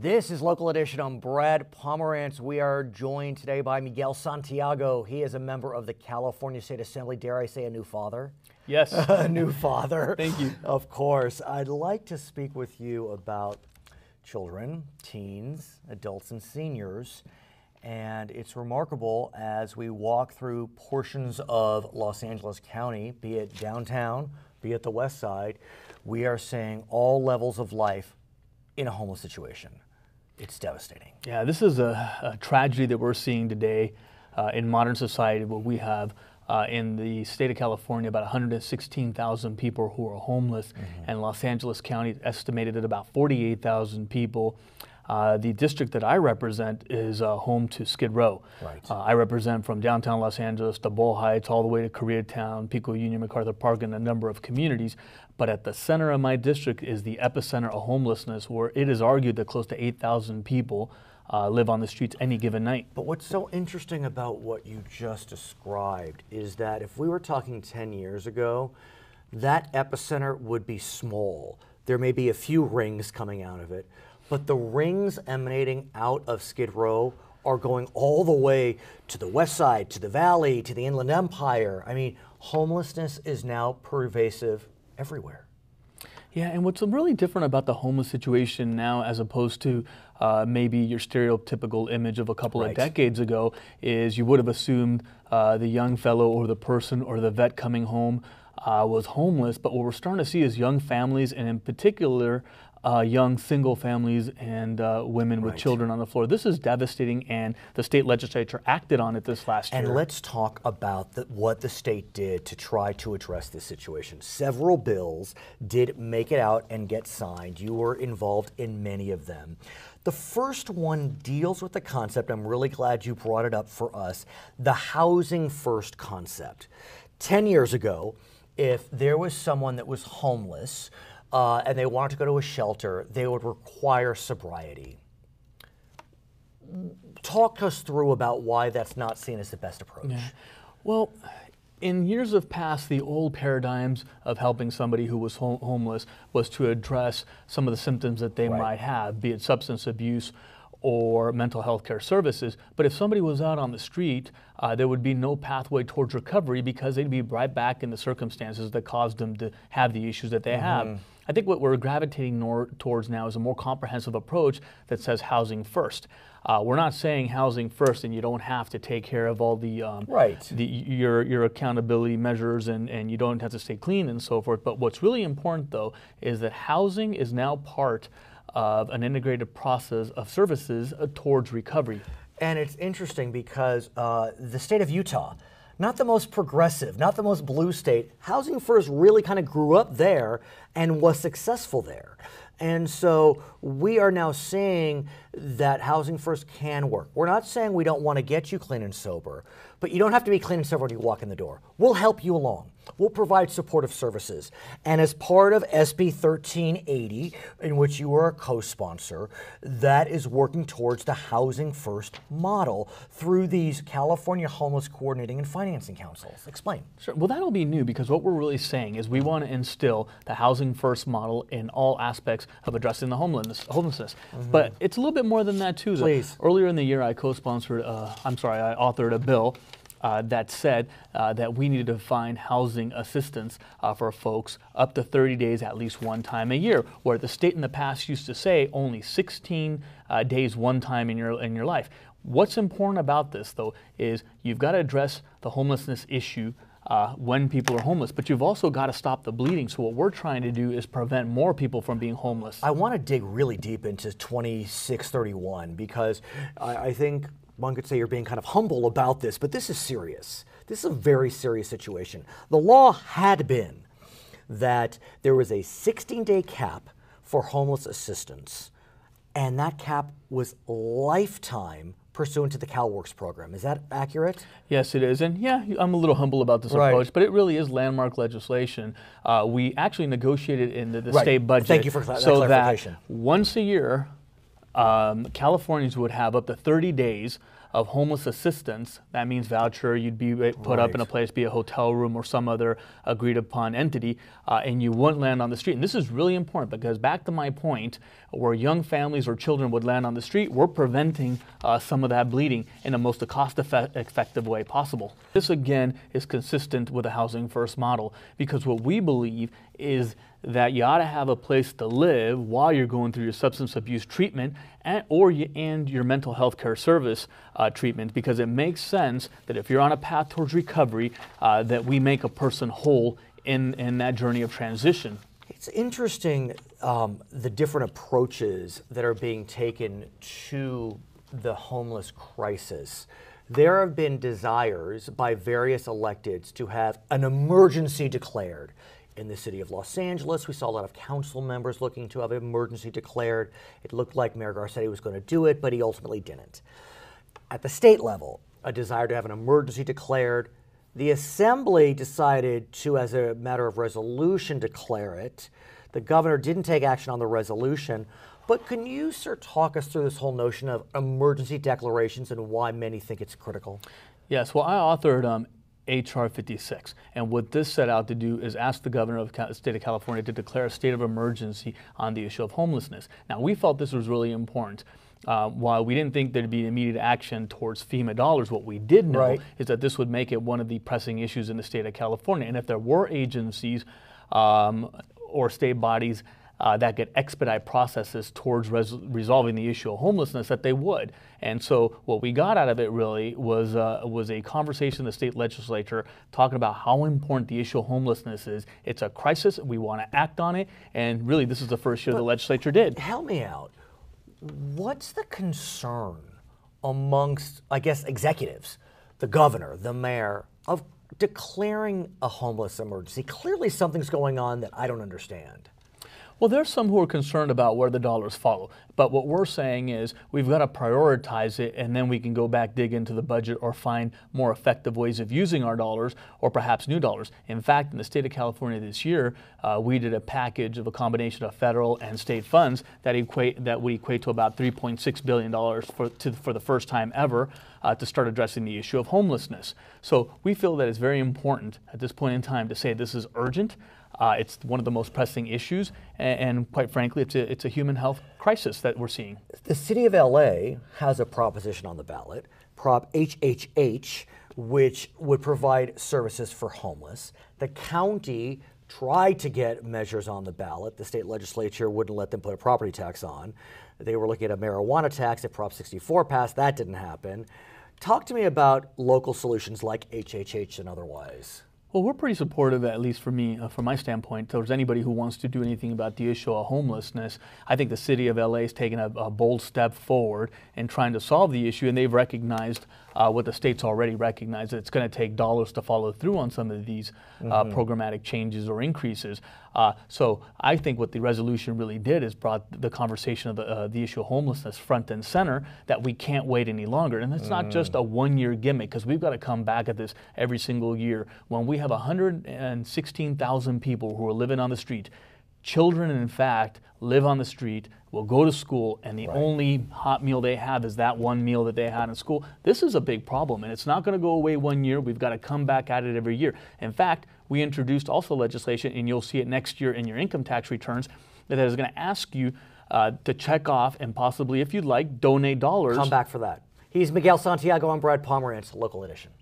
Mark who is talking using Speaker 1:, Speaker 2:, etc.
Speaker 1: This is Local Edition. I'm Brad Pomerantz. We are joined today by Miguel Santiago. He is a member of the California State Assembly. Dare I say a new father?
Speaker 2: Yes.
Speaker 1: A new father.
Speaker 2: Thank you.
Speaker 1: Of course. I'd like to speak with you about children, teens, adults, and seniors. And it's remarkable as we walk through portions of Los Angeles County, be it downtown, be it the west side, we are seeing all levels of life in a homeless situation. It's devastating.
Speaker 2: Yeah, this is a tragedy that we're seeing today in modern society. What we have in the state of California, about 116,000 people who are homeless, and Los Angeles County estimated at about 48,000 people. The district that I represent is home to Skid Row.
Speaker 1: Right.
Speaker 2: I represent from downtown Los Angeles to Boyle Heights, all the way to Koreatown, Pico Union, MacArthur Park, and a number of communities. But at the center of my district is the epicenter of homelessness, where it is argued that close to 8,000 people live on the streets any given night.
Speaker 1: But what's so interesting about what you just described is that if we were talking 10 years ago, that epicenter would be small. There may be a few rings coming out of it, but the rings emanating out of Skid Row are going all the way to the west side, to the valley, to the Inland Empire. I mean, homelessness is now pervasive everywhere.
Speaker 2: Yeah, and what's really different about the homeless situation now as opposed to maybe your stereotypical image of a couple of decades ago is you would have assumed the young fellow or the person or the vet coming home was homeless, but what we're starting to see is young families, and in particular young single families and women with children on the floor. This is devastating, and the state legislature acted on it this last year.
Speaker 1: And let's talk about what the state did to try to address this situation. Several bills did make it out and get signed. You were involved in many of them. The first one deals with the concept, I'm really glad you brought it up for us, the housing first concept. 10 years ago, if there was someone that was homeless, and they wanted to go to a shelter, they would require sobriety. Talk us through about why that's not seen as the best approach.
Speaker 2: Yeah. Well, in years of past, the old paradigms of helping somebody who was homeless was to address some of the symptoms that they might have, be it substance abuse or mental health care services. But if somebody was out on the street, there would be no pathway towards recovery because they'd be right back in the circumstances that caused them to have the issues that they have. I think what we're gravitating towards now is a more comprehensive approach that says housing first. We're not saying housing first and you don't have to take care of all the, your accountability measures and you don't have to stay clean and so forth. But what's really important though is that housing is now part of an integrated process of services towards recovery.
Speaker 1: And it's interesting because the state of Utah, not the most progressive, not the most blue state, Housing First really kind of grew up there and was successful there. And so we are now seeing that Housing First can work. We're not saying we don't want to get you clean and sober, but you don't have to be clean and sober when you walk in the door. We'll help you along. We'll provide supportive services. And as part of SB 1380, in which you are a co-sponsor, that is working towards the Housing First model through these California Homeless Coordinating and Financing Councils. Explain.
Speaker 2: Sure. Well, that'll be new because what we're really saying is we want to instill the Housing First model in all aspects of addressing the homelessness. But it's a little bit more than that too.
Speaker 1: Please.
Speaker 2: Earlier in the year, I authored a bill that said that we needed to find housing assistance for folks up to 30 days at least one time a year, where the state in the past used to say only 16 days one time in your life. What's important about this, though, is you've got to address the homelessness issue when people are homeless, but you've also got to stop the bleeding. So what we're trying to do is prevent more people from being homeless.
Speaker 1: I want to dig really deep into 2631 because I think one could say you're being kind of humble about this, but this is serious. This is a very serious situation. The law had been that there was a 16-day cap for homeless assistance, and that cap was lifetime pursuant to the CalWORKS program. Is that accurate?
Speaker 2: Yes, it is. And yeah, I'm a little humble about this approach, but it really is landmark legislation. We actually negotiated in the state budget.
Speaker 1: Thank you for that clarification.
Speaker 2: That once a year, Californians would have up to 30 days of homeless assistance. That means voucher, you'd be put up in a place, be a hotel room or some other agreed upon entity, and you wouldn't land on the street. And this is really important because back to my point, where young families or children would land on the street, we're preventing some of that bleeding in the most cost-effective way possible. This again is consistent with the Housing First model, because what we believe is that you ought to have a place to live while you're going through your substance abuse treatment and your mental health care service treatment, because it makes sense that if you're on a path towards recovery, that we make a person whole in that journey of transition.
Speaker 1: It's interesting the different approaches that are being taken to the homeless crisis. There have been desires by various electeds to have an emergency declared. In the city of Los Angeles, we saw a lot of council members looking to have an emergency declared. It looked like Mayor Garcetti was going to do it, but he ultimately didn't. At the state level, a desire to have an emergency declared. The Assembly decided to, as a matter of resolution, declare it. The governor didn't take action on the resolution. But can you, sir, talk us through this whole notion of emergency declarations and why many think it's critical?
Speaker 2: Yes, well, I authored H.R. 56, and what this set out to do is ask the governor of the state of California to declare a state of emergency on the issue of homelessness. Now, we felt this was really important. While we didn't think there'd be immediate action towards FEMA dollars, what we did know is that this would make it one of the pressing issues in the state of California. And if there were agencies or state bodies that could expedite processes towards resolving the issue of homelessness, that they would. And so what we got out of it really was a conversation in the state legislature talking about how important the issue of homelessness is. It's a crisis. We want to act on it. And really, this is the first year the legislature did.
Speaker 1: Help me out. What's the concern amongst, I guess, executives, the governor, the mayor, of declaring a homeless emergency? Clearly something's going on that I don't understand.
Speaker 2: Well, there's some who are concerned about where the dollars follow. But what we're saying is we've got to prioritize it, and then we can go back, dig into the budget, or find more effective ways of using our dollars, or perhaps new dollars. In fact, in the state of California this year, we did a package of a combination of federal and state funds that would equate to about $3.6 billion for the first time ever to start addressing the issue of homelessness. So we feel that it's very important at this point in time to say this is urgent. It's one of the most pressing issues, and quite frankly, it's a human health crisis that we're seeing.
Speaker 1: The city of LA has a proposition on the ballot, Prop HHH, which would provide services for homeless. The county tried to get measures on the ballot. The state legislature wouldn't let them put a property tax on. They were looking at a marijuana tax. If Prop 64 passed, that didn't happen. Talk to me about local solutions like HHH and otherwise.
Speaker 2: Well, we're pretty supportive, at least for me, from my standpoint, towards anybody who wants to do anything about the issue of homelessness. I think the city of LA has taken a bold step forward in trying to solve the issue, and they've recognized what the state's already recognized, that it's going to take dollars to follow through on some of these programmatic changes or increases. So I think what the resolution really did is brought the conversation of the issue of homelessness front and center, that we can't wait any longer. And it's not just a one-year gimmick, because we've got to come back at this every single year. When we have 116,000 people who are living on the street, children, in fact, live on the street, will go to school, and the only hot meal they have is that one meal that they had in school. This is a big problem, and it's not going to go away one year. We've got to come back at it every year. In fact, we introduced also legislation, and you'll see it next year in your income tax returns, that is going to ask you to check off and possibly, if you'd like, donate dollars.
Speaker 1: Come back for that. He's Miguel Santiago. I'm Brad Pomerantz, Local Edition.